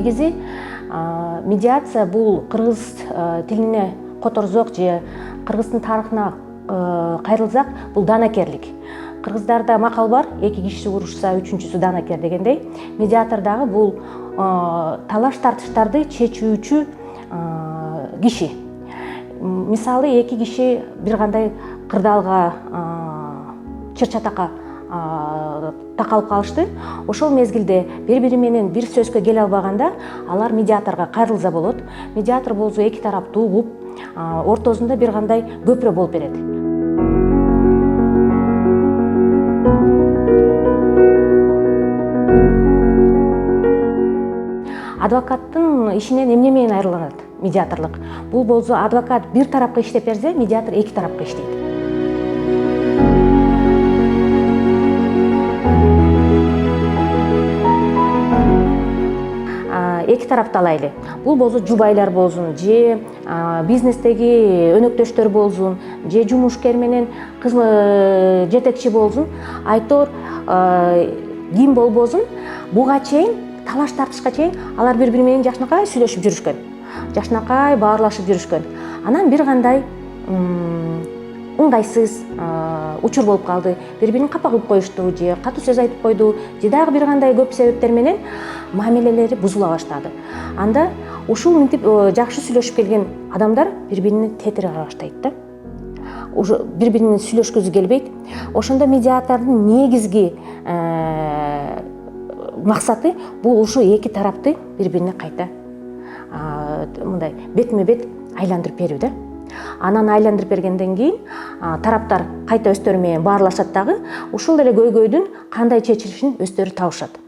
негизи медиация бул кыргыз тилине которзок же кыргыздын тарыхына кайрылсак бул данакерлик. Кыргыздарда макал бар, эки киши урушса үчүнчүсү данакер дегендей. Медиатор дагы бул талаш тартыштарды чечүүчү киши. Мисалы эки киши бир кандай кырдаалга чыр-чатакка такалып калышты. Ошол мезгилде бири-бири менен бир сөзгө келе албаганда алар медиаторго кайрылса болот. Медиатор болсо эки тарапты угуп, ортосунда бир кандай көпүрө болуп берет. Адвокаттын ишинен эмне менен айырылат медиаторлук? Бул болсо адвокат бир тарапка иштеп берсе, медиатор эки тарапка иштейт. Эки тарапты алайлы. Бул болсо жубайлар болсун, же бизнестеги өнөктөштөр болсун, же жумушкер менен жетекчи болсун, айтор ким болбосун, буга чейин талаш тартышка чейин алар бири-бири менен жакшынакай сүйлөшүп жүрүшкөн. Жакшынакай баарлашып жүрүшкөн. Анан бир кандай ыңгайсыз учур болуп калды. Бири-бирин капа кылып коюшту, же катуу сөз айтып койду, же дагы бир кандай көп себептер менен мамилелери бузула баштады. Анда ушул мынтип жакшы сүйлөшүп келген адамдар бири-бирине тетире баштайт да. Уже бири-бирине сүйлөшкүсү келбейт. Ошондо медиатордун негизги максаты бул ушу эки тарапты бири-бирине кайта мындай бетме-бет айландырып берүү да. Анан айландырып бергенден кийин тараптар кайта өздөрү менен баарлашат дагы, ушул эле көйгөйдүн кандай чечилишин өздөрү табышат.